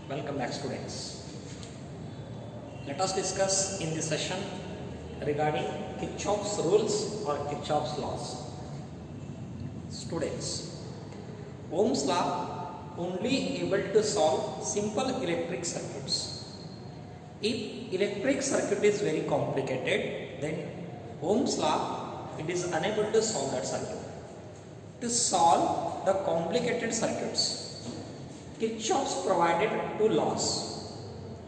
Welcome back, students. Let us discuss in this session regarding Kirchhoff's rules or Kirchhoff's laws. Students, Ohm's law only able to solve simple electric circuits. If electric circuit is very complicated, then Ohm's law it is unable to solve that circuit. To solve the complicated circuits, Kirchhoff's provided two laws.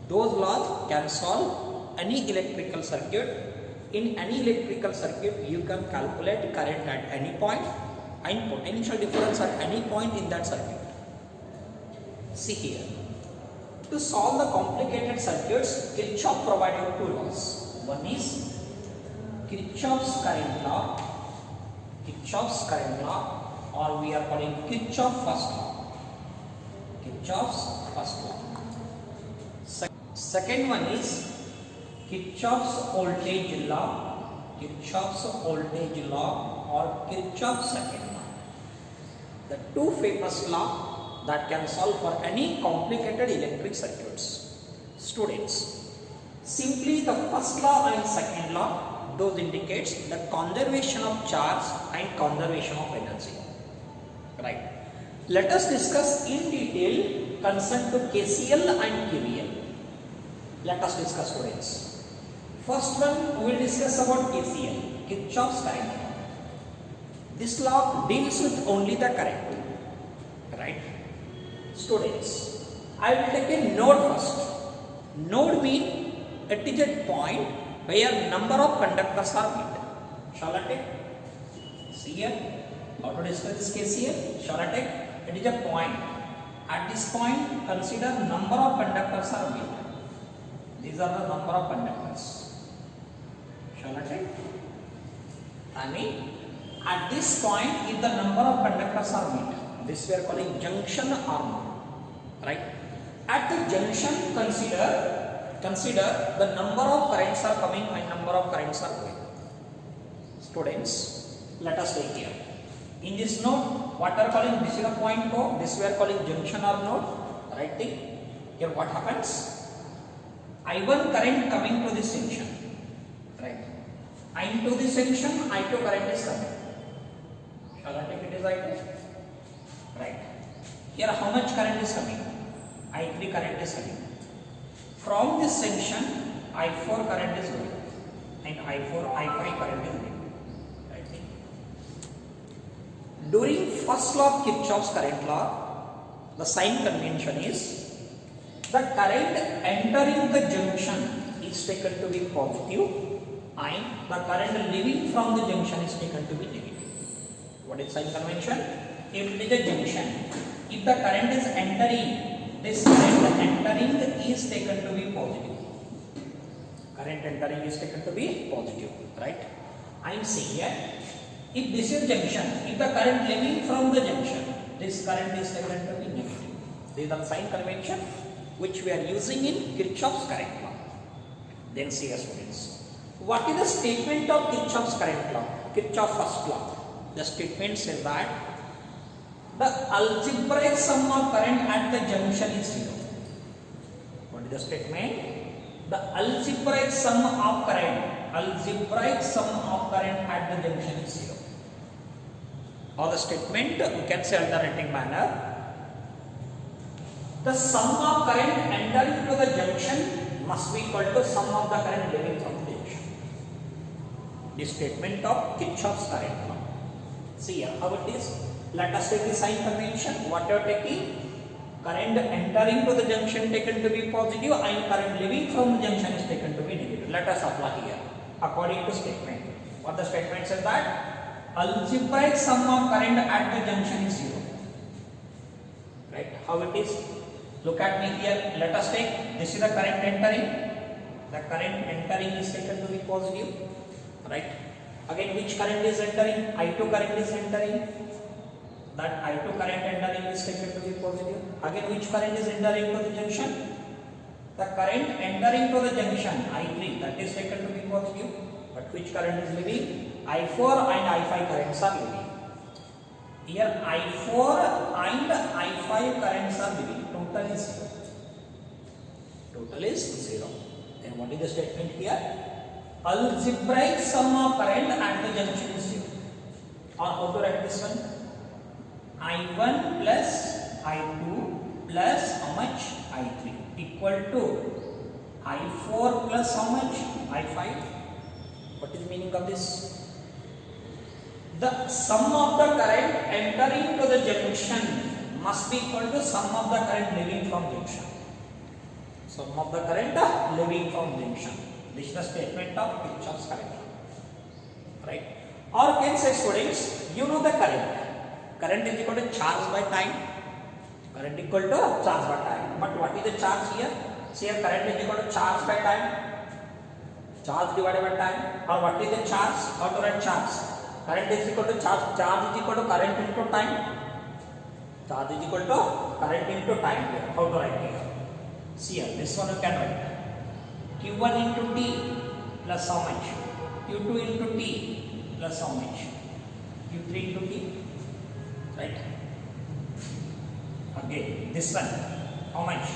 Those laws can solve any electrical circuit. In any electrical circuit, you can calculate current at any point and potential difference at any point in that circuit. See here. To solve the complicated circuits, Kirchhoff provided two laws. One is Kirchhoff's current law, or we are calling Kirchhoff first law. Kirchhoff's first law. Second one is Kirchhoff's voltage law, or Kirchhoff's second law. The two famous law that can solve for any complicated electric circuits. Students, simply the first law and second law, those indicates the conservation of charge and conservation of energy. Right. Let us discuss in detail concern to KCL and KVL. Let us discuss, students. First one, we will discuss about KCL, Kirchhoff's current law. This law deals with only the current. Right? Students, I will take a node first. Node means it is a point where number of conductors are met. Shall I take? See here, how to discuss this KCL? Shall I take? It is a point. At this point, consider number of conductors are met. These are the number of conductors. Shall I take? I mean, at this point, if the number of conductors are met, this we are calling junction or node. Right? At the junction, consider the number of currents are coming and number of currents are going. Students, let us take here. In this node, what are calling, this is a point O, this we are calling junction or node. Right thing. Here what happens? I1 current coming to this junction. Right. And to this junction, I2 current is coming. Shall I take it as I2? Right. Here how much current is coming? I3 current is coming. From this junction, I4 current is going, and I5 current is going. Right. During first law of Kirchhoff's current law, the sign convention is the current entering the junction is taken to be positive, and the current leaving from the junction is taken to be negative. What is sign convention? If it is a junction, if the current is entering, this current entering is taken to be positive. Current entering is taken to be positive, right? I am saying here, if this is junction, if the current leaving from the junction, this current is taken to be negative. This is the sign convention which we are using in Kirchhoff's current law. Then see us, students. What is the statement of Kirchhoff's current law? Kirchhoff's first law. The statement says that the algebraic sum of current at the junction is 0. What is the statement? The algebraic sum of current at the junction is 0. Or the statement, we can say alternating manner. The sum of current entering to the junction must be equal to sum of the current leaving from the junction. This statement of Kirchhoff's current law. See here how it is. Let us take the sign convention. What you are taking? Current entering to the junction taken to be positive and current leaving from the junction is taken to be negative. Let us apply here according to statement. What the statement says that algebraic sum of current at the junction is 0. Right? How it is? Look at me here. Let us take, this is the current entering. The current entering is taken to be positive. Right? Again, which current is entering? I2 current is entering. That I2 current entering is taken to be positive. Again, which current is entering to the junction? The current entering to the junction, I3, that is taken to be positive. But which current is leaving? I4 and I5 currents are leaving. Here I4 and I5 currents are leaving. Total is 0. Total is 0. Then what is the statement here? Algebraic sum of current at the junction is 0. Or how to write this one? I1 plus I2 plus how much? I3 equal to I4 plus how much? I5. What is the meaning of this? The sum of the current entering to the junction must be equal to sum of the current leaving from junction. Sum of the current leaving from junction. This is the statement of Kirchhoff's current law. Right? Or can say students, you know the current. Current is equal to charge by time. Current equal to charge by time. But what is the charge here? See here current is equal to charge by time. Charge divided by time. Or what is the charge? How to write charge? Current is equal to charge. Charge is equal to current into time. Charge is equal to current into time here. How to write here? See here, this one you can write. Q1 into T plus how much? Q2 into T plus how much? Q3 into T. Right? Again, this one, how much?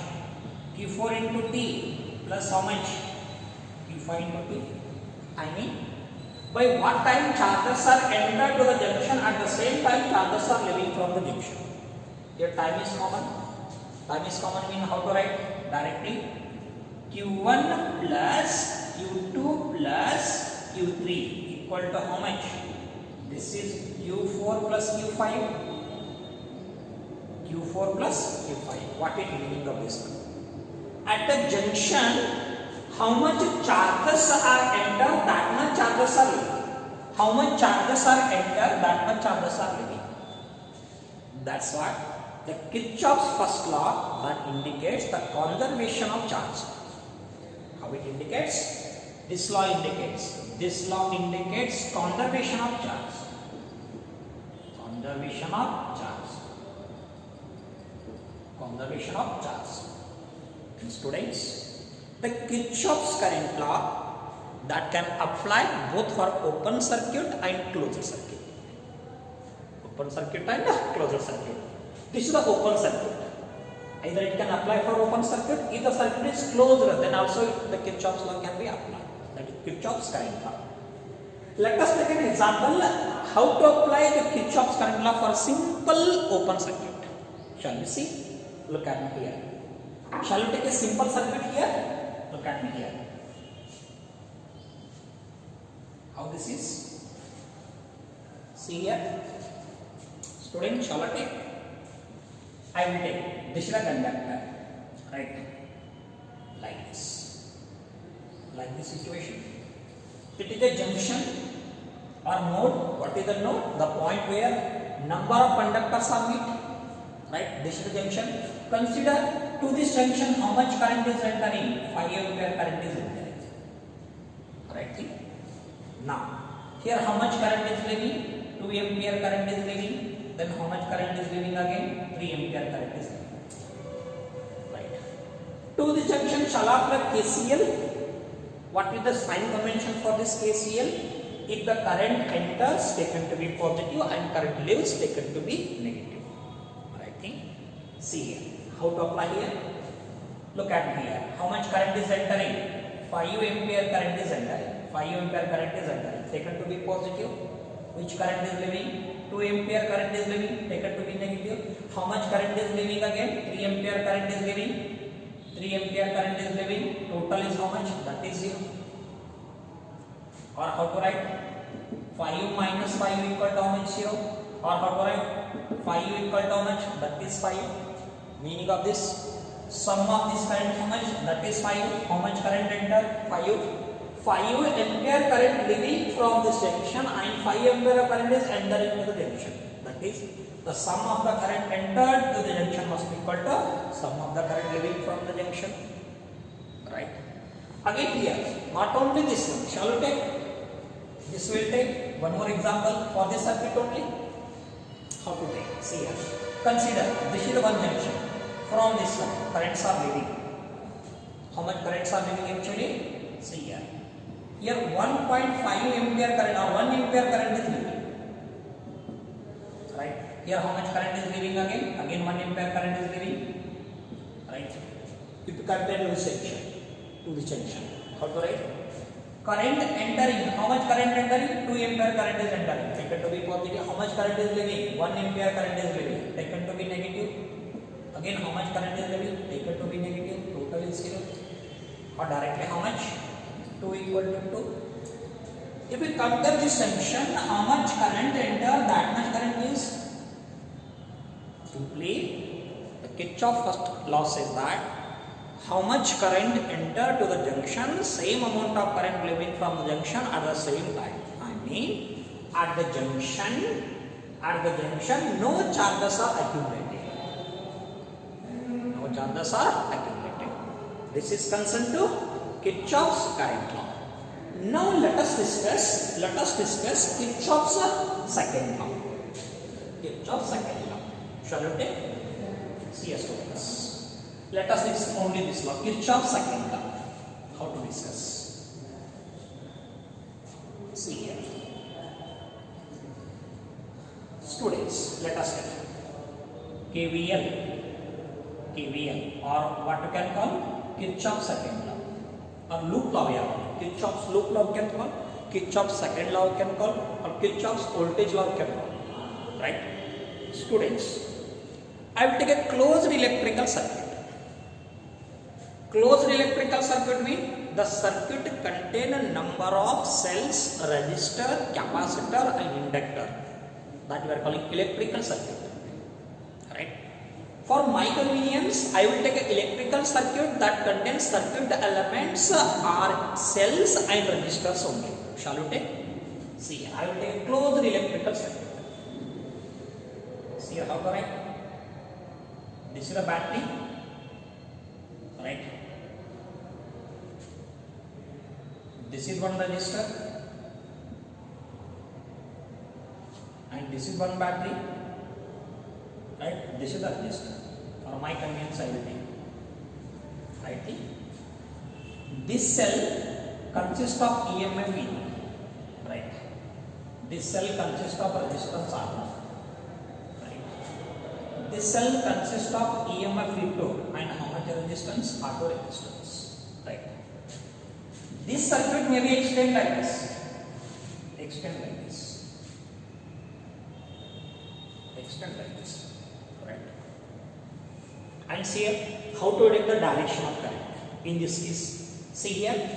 Q4 into T plus how much? Q5 into T. I mean, by what time charges are entered to the junction, at the same time charges are leaving from the junction. Here time is common. Time is common means how to write? Directly. Q1 plus Q2 plus Q3 equal to how much? This is Q4 plus Q5. Q4 plus Q5. What is the meaning of this one? At the junction, how much charges are entered, that much charges are leaving. How much charges are entered, that much charges are leaving. That's what the Kirchhoff's first law that indicates the conservation of charge. How it indicates? This law indicates. This law indicates conservation of charge. Conservation of charge. Conservation of charge. And students, the Kirchhoff's current law that can apply both for open circuit and closed circuit. Open circuit and closed circuit. This is the open circuit. Either it can apply for open circuit. If the circuit is closed, then also the Kirchhoff's law can be applied. That is Kirchhoff's current law. Let us take an example how to apply the Kirchhoff's current law for simple open circuit. Shall we see? Look at me here. Shall we take a simple circuit here? Look at me here. How this is? See here. Student, shall I take? I will take. This is a conductor. Right? Like this. Like this situation. It is a junction or node. What is the node? The point where number of conductors are met. Right? This is the junction. Consider to this junction how much current is entering. 5 ampere current is entering. Right? Now, here how much current is leaving? 2 ampere current is leaving. Then how much current is leaving again? 3 ampere current is leaving. Right. To the junction, shall I apply KCL? What is the sign convention for this KCL? If the current enters, taken to be positive, and current leaves, taken to be negative. Right? See here. How to apply here? Look at here. How much current is entering? 5 ampere current is entering. 5 ampere current is entering. Taken to be positive. Which current is leaving? 2 ampere current is leaving. Taken to be negative. How much current is leaving again? 3 ampere current is leaving. 3 ampere current is leaving. Total is how much? That is 0. Or how to write? 5 minus 5 equal to how much? 0. Or how to write? 5 equal to how much? That is 5. Meaning of this? Sum of this current how much? That is 5. How much current enter? 5. 5 ampere current leaving from this junction and 5 ampere current is entering into the junction. That is, the sum of the current entered to the junction must be equal to sum of the current leaving from the junction. Right? Again here, not only this one. Shall we take? This will take. One more example for this circuit only. How to take? See here. Consider, this is the one junction. From this one, currents are leaving. How much currents are leaving actually? See here. Here 1.5 ampere current or 1 ampere current is leaving. Right? Here how much current is leaving again? Again 1 ampere current is leaving. Right? If continuous section to the junction. How to write? Current entering. How much current entering? 2 ampere current is entering. Taken to be positive. How much current is leaving? 1 ampere current is leaving. Taken to be negative. Again, how much current is leaving? Taken to be negative. Total is 0. Or directly how much? 2 equal to 2. If we compare this junction, how much current enter? That much current is simply the Kirchhoff first law says that how much current enter to the junction, same amount of current leaving from the junction at the same time. I mean, at the junction, no charges are accumulated. No charges are accumulated. This is concerned to Kirchhoff's current law. Now let us discuss Kirchhoff's second law. Kirchhoff's second law. Shall we take? See as students. Let us discuss only this law, Kirchhoff's second law. How to discuss? See here. Students, let us take KVL or what you can call Kirchhoff's second law or loop law. Kirchhoff's loop law can call, Kirchhoff's second law can call, or Kirchhoff's voltage law can call. Right? Students, I will take a closed electrical circuit. Closed electrical circuit means the circuit contain a number of cells, resistor, capacitor and inductor. That we are calling electrical circuit. Right? For my convenience, I will take an electrical circuit that contains circuit elements are cells and resistors only. Shall we take? See, I will take a closed electrical circuit. See how correct? This is the battery. Right? This is one resistor and this is one battery. Right? This is the resistor. For my convenience, I will take. Right? This cell consists of EMF V. Right? This cell consists of resistance R. Right? This cell consists of EMF V2 and how much resistance? R2 resistance. Right? This circuit may be extended like this. Extend like this. Extend like this. Right? And see here how to take the direction of current. In this case, see here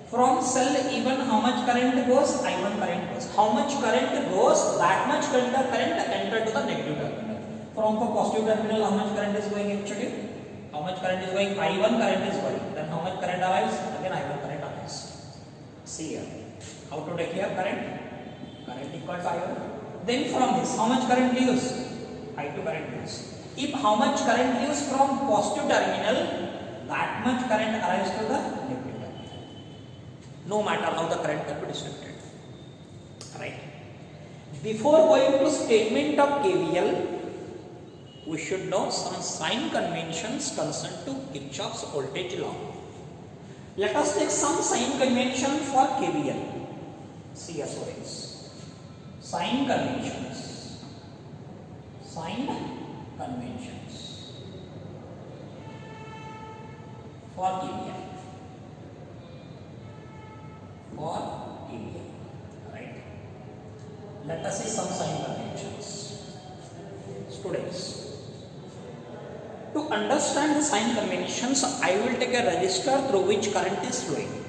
from cell even how much current goes, I1 current goes. How much current goes, that much current enter to the negative terminal. From the positive terminal, how much current is going actually? How much current is going? I1 current is going. Then how much current arrives? Again I1 current arrives. See here. How to take here current? Current equal to I1. Then from this, how much current leaves? I2 current leaves. If how much current leaves from positive terminal, that much current arrives to the negative terminal. No matter how the current can be distributed. Right? Before going to statement of KVL, we should know some sign conventions concerned to Kirchhoff's voltage law. Let us take some sign convention for KVL. See as follows. Sign conventions. Sign conventions for KVL. For KVL. Right? Let us see some sign conventions. Students, to understand the sign conventions, I will take a resistor through which current is flowing.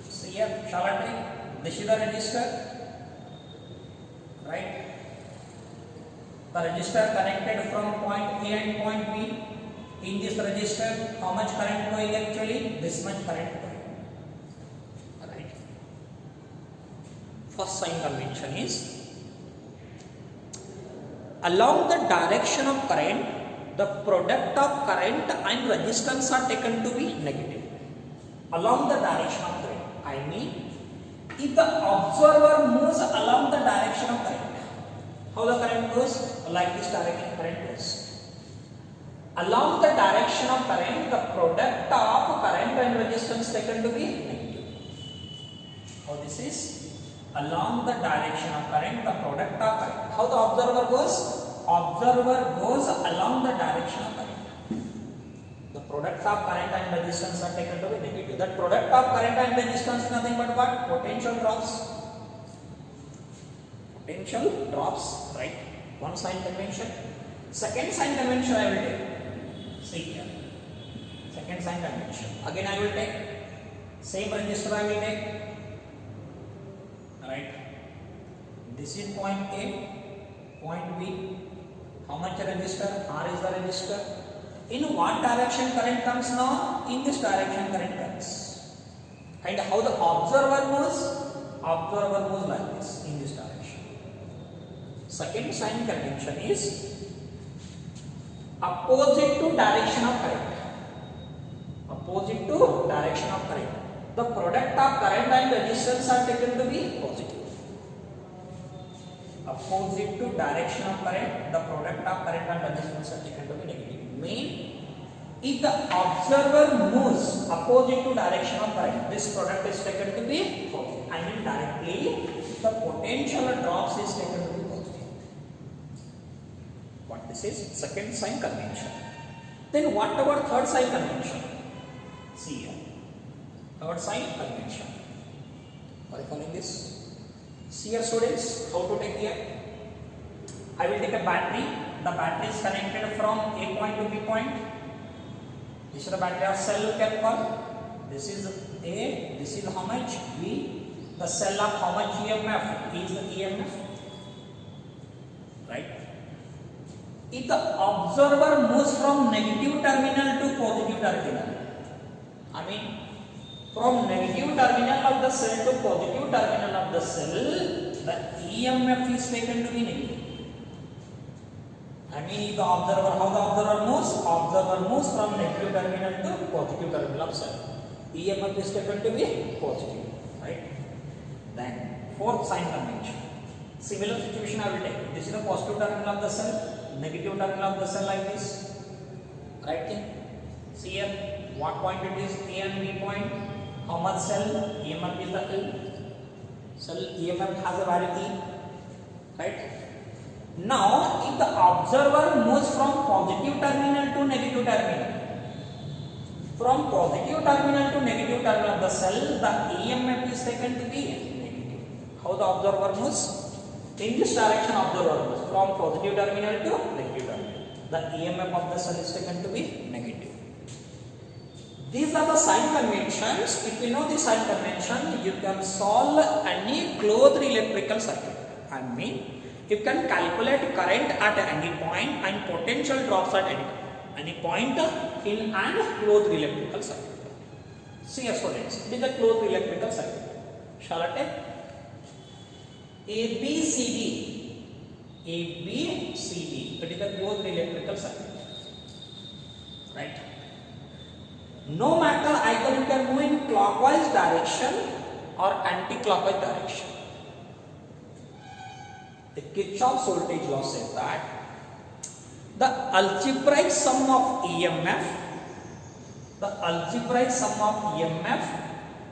See here, shall I take? This is the resistor. Right? The resistor connected from point A and point B. In this resistor, how much current going actually? This much current going. Right? First sign convention is along the direction of current, the product of current and resistance are taken to be negative. Along the direction of current. I mean, if the observer moves along the direction of current, how the current goes? Like this direction current goes. Along the direction of current, the product of current and resistance taken to be negative. How this is? Along the direction of current, the product of current. How the observer goes? Observer goes along the direction of current. The product of current and resistance are taken to be negative. That product of current and resistance is nothing but what? Potential drops. Potential drops, right? One sign convention. Second sign convention I will take. See here. Second sign convention. Again I will take. Same resistor I will take. Right? This is point A, point B. How much resistor? R is the resistor. In what direction current comes now? In this direction current comes. And how the observer moves? Observer moves like this, in this direction. Second sign convention is opposite to direction of current. Opposite to direction of current. The product of current and resistance are taken to be positive. Opposite to direction of current, the product of current and resistance are taken to be negative. Mean, if the observer moves opposite to direction of current, this product is taken to be positive. And indirectly, the potential drops is taken to be positive. What this is? Second sign convention. Then what about third sign convention? See here. Third sign convention. Are you following this? See here students, how to take here? I will take a battery. The battery is connected from A point to B point. This is the battery of cell you can call. This is A, this is how much? B. The cell of how much EMF is the EMF. Right? If the observer moves from negative terminal to positive terminal, I mean from negative terminal of the cell to positive terminal of the cell, the EMF is taken to be negative. I mean, if the observer, how the observer moves? Observer moves from negative terminal to positive terminal of cell. EMF is taken to be positive, right? Then, fourth sign convention. Similar situation I will take. This is the positive terminal of the cell, negative terminal of the cell like this. Right thing? See here, what point it is? A and B point. How much cell? EMF is the E. Cell EMF has a value E. Right? Now, if the observer moves from positive terminal to negative terminal, from positive terminal to negative terminal of the cell, the EMF is taken to be negative. How the observer moves? In this direction, observer moves from positive terminal to negative terminal. The EMF of the cell is taken to be negative. These are the sign conventions. If you know the sign convention, you can solve any closed electrical circuit. I mean, you can calculate current at any point and potential drops at any point in an closed electrical circuit. See here students, it is a closed electrical circuit. Shall I take? ABCD. ABCD. It is a closed electrical circuit. Right? No matter either you can move in clockwise direction or anti-clockwise direction. The Kirchhoff's voltage law says that the algebraic sum of EMF,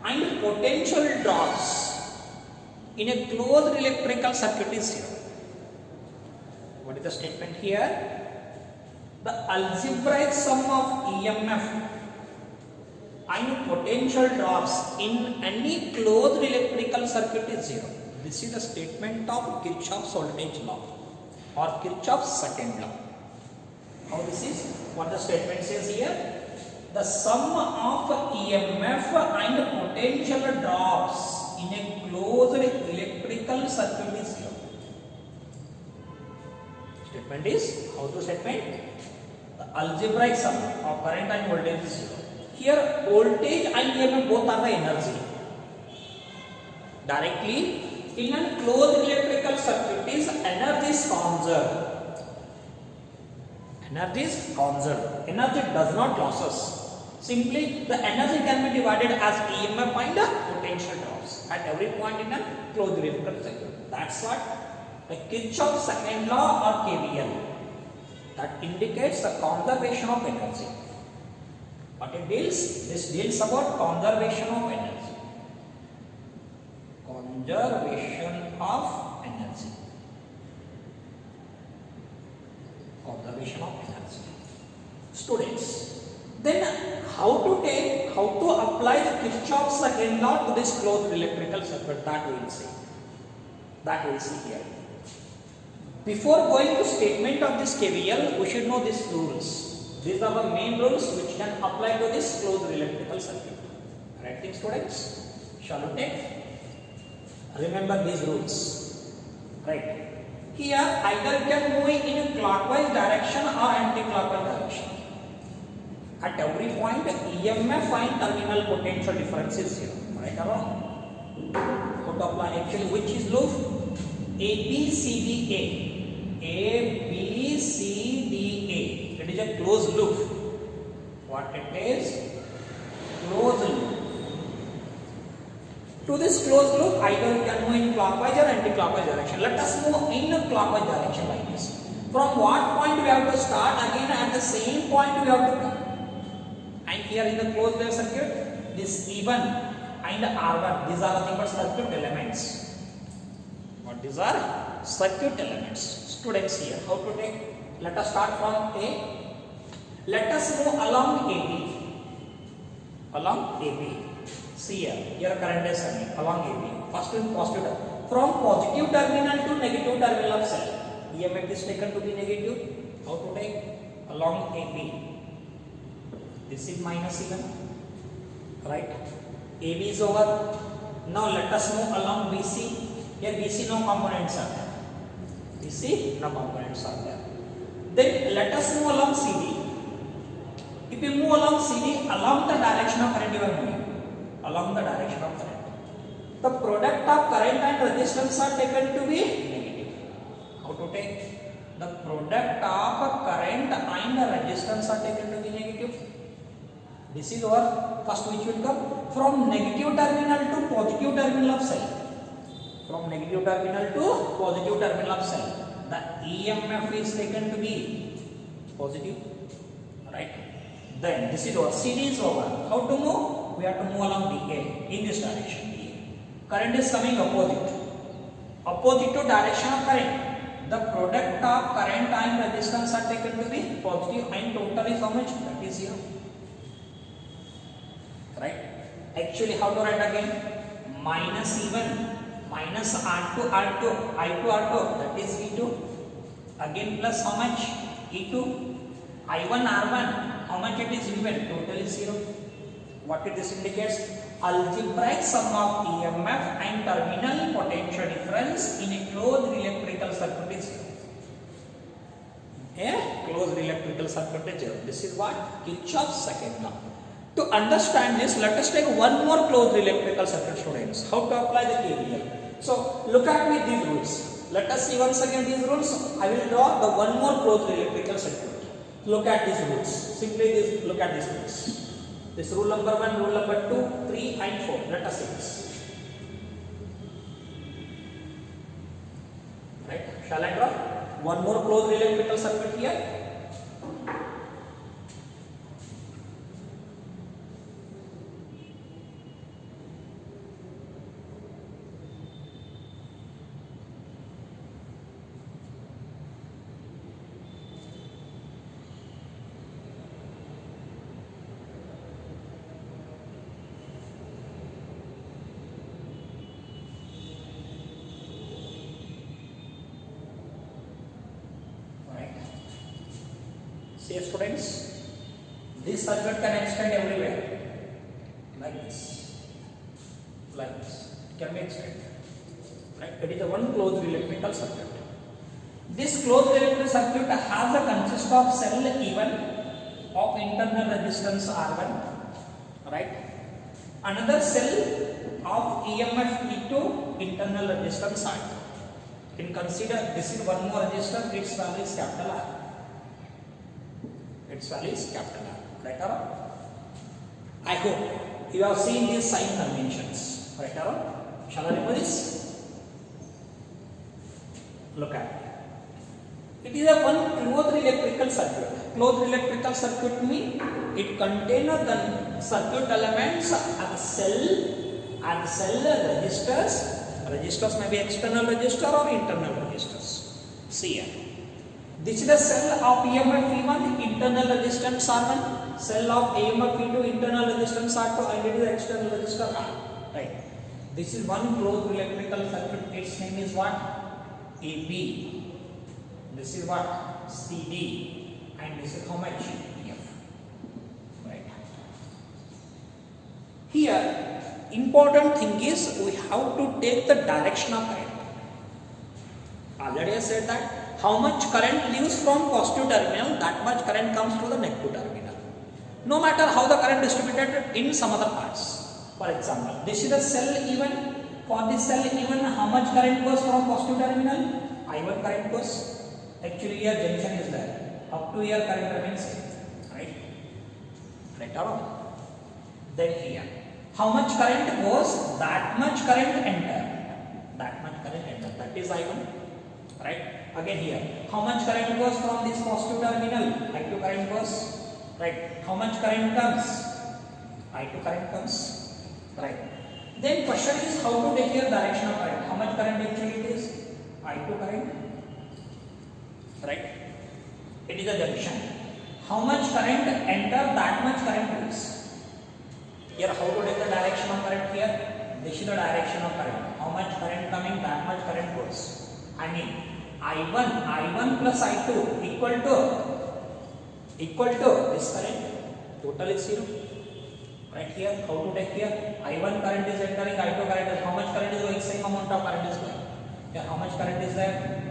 and potential drops in a closed electrical circuit is zero. What is the statement here? The algebraic sum of EMF and potential drops in any closed electrical circuit is zero. This is the statement of Kirchhoff's voltage law or Kirchhoff's second law. How this is? What the statement says here? The sum of EMF and potential drops in a closed electrical circuit is zero. Statement is, how to statement? The algebraic sum of current and voltage is zero. Here voltage and EMF both are the energy. Directly in a closed electrical circuit is energy is conserved. Energy is conserved. Energy does not losses. Simply the energy can be divided as EMF and potential drops at every point in a closed electrical circuit. That's what the Kirchhoff's second law or KVL. That indicates the conservation of energy. What it deals? This deals about conservation of energy. Conservation of energy. Conservation of energy. Students, Then how to apply the Kirchhoff's second law to this closed electrical circuit, that we will see. That we will see here. Before going to statement of this KVL, we should know these rules. These are the main rules which can apply to this closed electrical circuit. Right, things students? Shall we take? Remember these rules. Right. Here either can move in clockwise direction or anti-clockwise direction. At every point, EMF and terminal potential difference is zero. Right or wrong? How to apply? Actually, which is loop? ABCDA. ABCDA. It is a closed loop. What it is? Closed loop. To this closed loop, either you can move in clockwise or anti-clockwise direction. Let us move in a clockwise direction like this. From what point we have to start? Again, at the same point we have to come. And here in the closed loop circuit, this E1 and R1, these are nothing but circuit elements. What these are? Circuit elements. Students here, how to take? Let us start from A. Let us move along AB. Along AB. See here current is running along AB. First in positive terminal. From positive terminal to negative terminal of cell. EMF is taken to be negative. How to take? Along AB. This is minus even. Right? AB is over. Now let us move along BC. Here BC no components are there. BC no components are there. Then let us move along CD. If you move along CD, along the direction of current you are moving. Along the direction of current. The product of current and resistance are taken to be negative. How to take? The product of current and resistance are taken to be negative. This is our first which will come from negative terminal to positive terminal of cell. From negative terminal to positive terminal of cell. The EMF is taken to be positive. Right? Then this is our CD is over. How to move? We have to move along DA in this direction. Current is coming opposite. Opposite to direction of current. The product of current and resistance are taken to be positive and total is how much? That is 0. Right? Actually, how to write again? Minus E1 minus R2 R2 I2 R2, that is V2. Again plus how much? E2. I1 R1, how much it is V1? Total is 0. What it this indicates? Algebraic sum of EMF and terminal potential difference in a closed electrical circuit is 0. A closed electrical circuit is 0. This is what? Kirchhoff's second law. To understand this, let us take one more closed electrical circuit, students. How to apply the KVL? So look at me these rules. Let us see once again these rules. I will draw the one more closed electrical circuit. Look at these rules. Simply this. Look at these rules. This rule number 1, rule number 2, 3 and 4. Let us see this. Right? Shall I draw one more closed electrical circuit here? See students, this circuit can extend everywhere like this, can be extended. Right? It is a one closed electrical circuit. This closed electrical circuit has a consist of cell E1 of internal resistance R1, right? Another cell of EMF E2 internal resistance R2. You can consider this is one more resistor, its value is capital R. Its value is capital R. Right or wrong? I hope you have seen these sign conventions. Right or wrong? Shall I remove this? Look at it. It is a one closed electrical circuit. Closed electrical circuit means it contains the circuit elements as cell resistors. Resistors may be external resistor or internal resistors. See here. This is the cell of EMF E1 internal internal resistance R1, cell of AMF into internal resistance R2, and it is external resistor R. Right. This is one closed electrical circuit. Its name is what? AB. This is what? CD. And this is how much? EF. Right. Here, important thing is we have to take the direction of current. Already I said that how much current leaves from positive terminal, that much current comes to the negative terminal. No matter how the current distributed in some other parts. For example, this is the cell E1. For this cell E1, how much current goes from positive terminal? I1 current goes. Actually, here junction is there. Up to here current remains same. Right? Right or wrong? Then here, how much current goes? That much current enter. That much current enter. That is I1. Right? Again here, how much current goes from this positive terminal? I2 current goes. Right? How much current comes? I2 current comes. Right? Then question is how to take your direction of current. How much current actually it is? I2 current. Right? It is a junction. How much current enter, that much current leaves. Here how to take the direction of current here? This is the direction of current. How much current coming, that much current goes. I mean I1 plus I2 equal to this current. Total is 0. Right here, how to take here? I1 current is entering, I2 current is, how much current is going? Same amount of current is going. Here, how much current is there?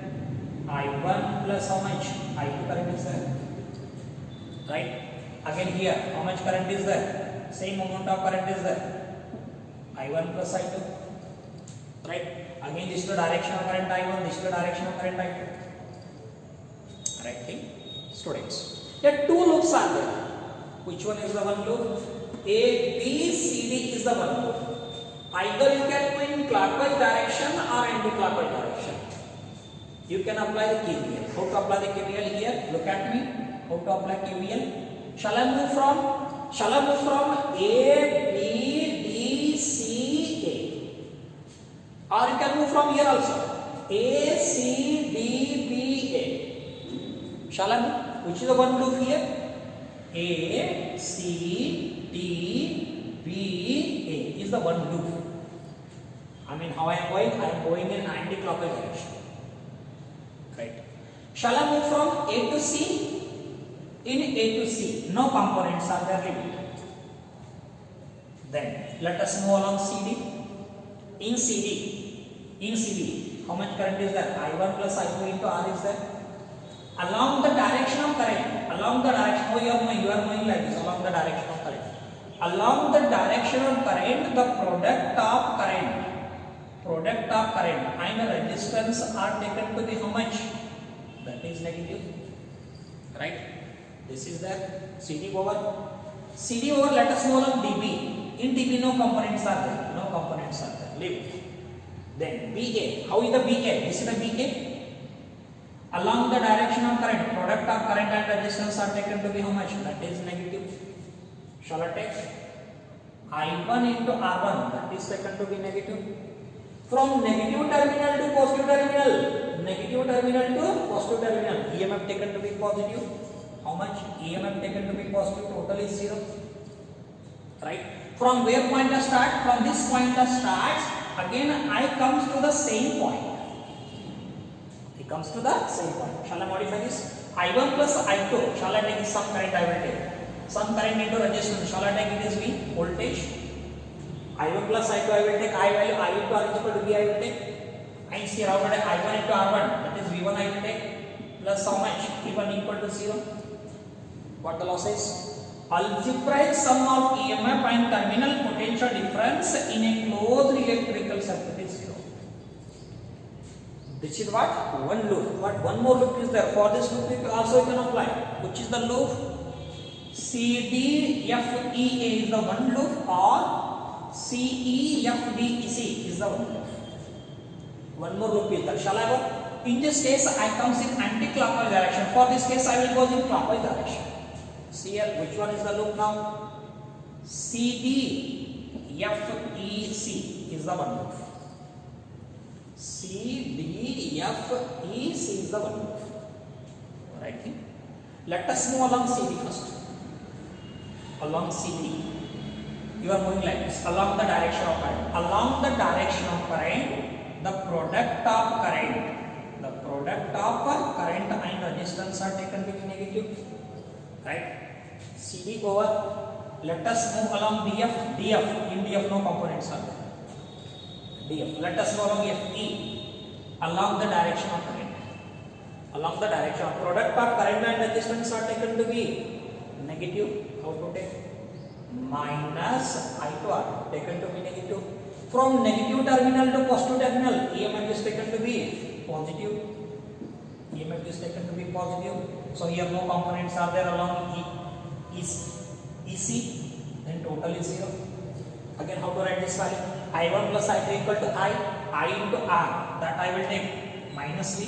I1 plus how much? I2 current is there. Right? Again here, how much current is there? Same amount of current is there. I1 plus I2. Right? Again, this is the direction of current I1, this is the direction of current I2. Right thing? Students. Here two loops are there. Which one is the one loop? A, B, C, D is the one loop. Either you can go in clockwise direction or anti-clockwise direction. You can apply the KVL. How to apply the KVL here? Look at me. How to apply KVL? Shall I move from A, B, D, C, A? Or you can move from here also. A, C, D, B, A. Shall I move? Which is the one loop here? A, C, D, B, A is the one loop. I mean, how I am going? I am going in anti-clockwise direction. Right. Shall I move from A to C? In A to C, no components are there removed. Then let us move along CD. In CD, how much current is there? I1 plus I2 into R is there. Along the direction of current, how you are moving like this, along the direction of current. Along the direction of current, the product of current and resistance are taken to be how much? That is negative. Right? This is there. CD over, let us move on dB. In dB, no components are there. Leave it. Then BA. How is the BA? This is the BA. Along the direction of current, product of current and resistance are taken to be how much? That is negative. Shall I take? I1 into R1, that is taken to be negative. From negative terminal to positive terminal, EMF taken to be positive. How much? EMF taken to be positive, total is 0. Right? From where pointer start? From this pointer starts, again I comes to the same point. It comes to the same point. Shall I modify this? I1 plus I2, shall I take some current I will take? Some current into resistance, shall I take it as V? Voltage. I1 plus I2 I will take, I value I into R is equal to V I will take. And here how I I1 into R1, that is V1 I will take, plus how much? V1 equal to 0. What the law says? Algebraic sum of EMF and terminal potential difference in a closed electrical circuit is 0. This is what? One loop. But one more loop is there. For this loop you also can apply. Which is the loop? CDFEA is the one loop, or CEFDEC is the one loop. One more loop is there. Shall I go? In this case I comes in anti-clockwise direction. For this case I will go in clockwise direction. CL, which one is the loop now? CDFEC is the one loop. CDFEC is the one loop. Right thing. Let us move along CD first. Along CD, you are moving like this, along the direction of current. Along the direction of current, the product of current and resistance are taken to be negative. Right? CD over. Let us move along DF. In DF no components are there. DF. Let us move along FE. Along the direction of current. Along the direction of product of current and resistance are taken to be negative. How to take? Minus I to R taken to be negative. From negative terminal to positive terminal, EMF is taken to be positive. EMF is taken to be positive. So here no components are there along EC. Then total is 0. Again, how to write this value? I1 plus I2 equal to I into R. That I will take minus V.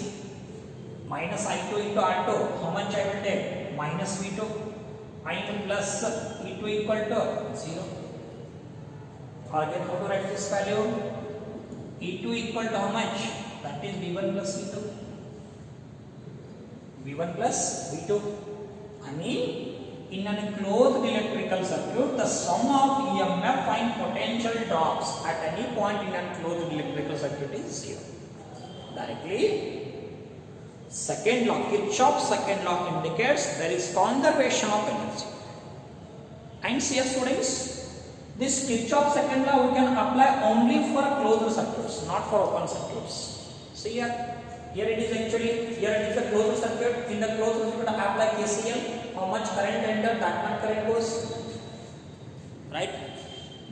Minus I2 into R2. How much I will take? Minus V2. I2 plus E2 equal to 0. Again, how to write this value? E2 equal to how much? That is V1 plus V2. V1 plus V2. I mean, in a closed electrical circuit, the sum of EMF and potential drops at any point in a closed electrical circuit is 0. Directly. Second law, Kirchhoff's second law indicates there is conservation of energy. And see students, this Kirchhoff's second law we can apply only for closed circuits, not for open circuits. See here it is actually, here it is a closed circuit. In the closed circuit I apply KCL, how much current enter, that much current goes. Right?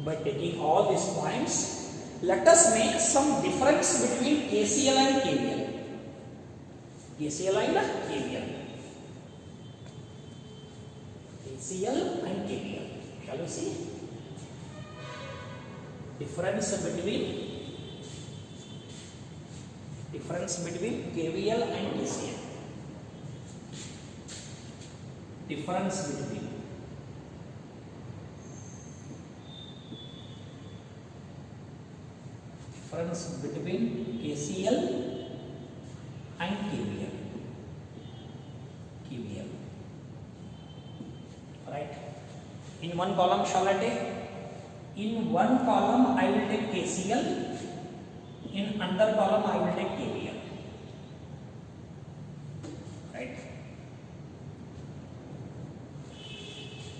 By taking all these points, let us make some difference between KCL and KVL. KCL and KVL. KCL and KVL. Shall we see? Difference between KVL and KCL. Difference between KCL and KVL. Right? In one column shall I take? In one column I will take KCL. In another column I will take KVL. Right?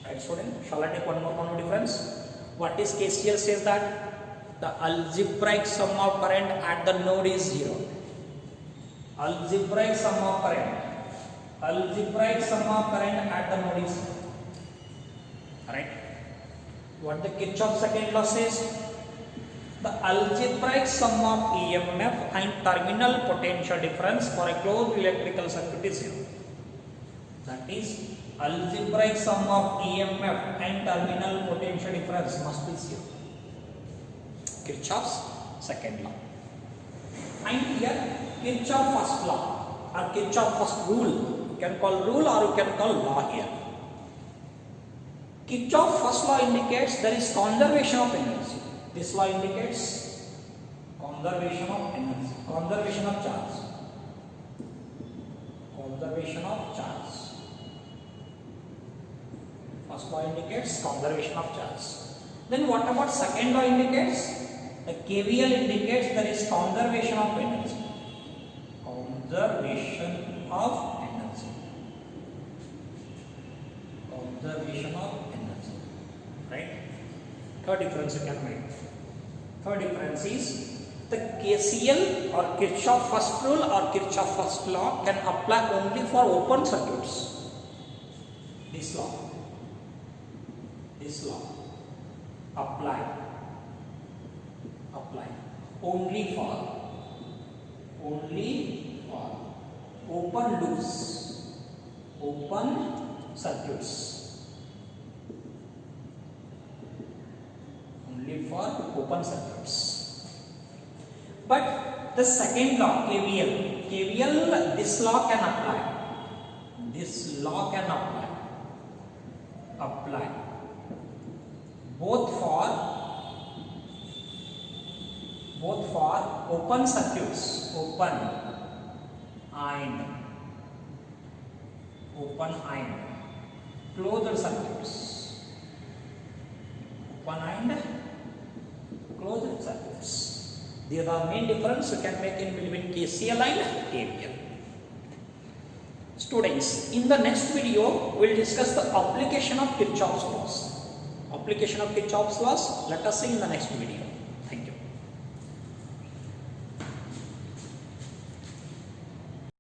Right, student? Shall I take one more difference? What is KCL says that the algebraic sum of current at the node is 0. Algebraic sum of current at the node is 0. Right? What the Kirchhoff's second law says? The algebraic sum of EMF and terminal potential difference for a closed electrical circuit is 0. That is, algebraic sum of EMF and terminal potential difference must be 0. Kirchhoff's second law. And here Kirchhoff's first law or Kirchhoff's first rule. You can call rule or you can call law here. Kirchhoff's first law indicates there is conservation of energy. This law indicates conservation of energy, conservation of charge. First law indicates conservation of charge. Then what about second law indicates? The KVL indicates there is conservation of energy. Conservation of energy. Right? Third difference you can make. Third difference is the KCL or Kirchhoff first rule or Kirchhoff first law can apply only for open circuits. This law apply only for open loops, open circuits. Only for open circuits. But the second law, KVL, this law can apply. This law can apply both for open circuits, open open and closed circuits. Open and closed circuits. These are the main difference you can make in between KCL and KVL. Students, in the next video, we will discuss the application of Kirchhoff's laws. Application of Kirchhoff's laws, let us see in the next video.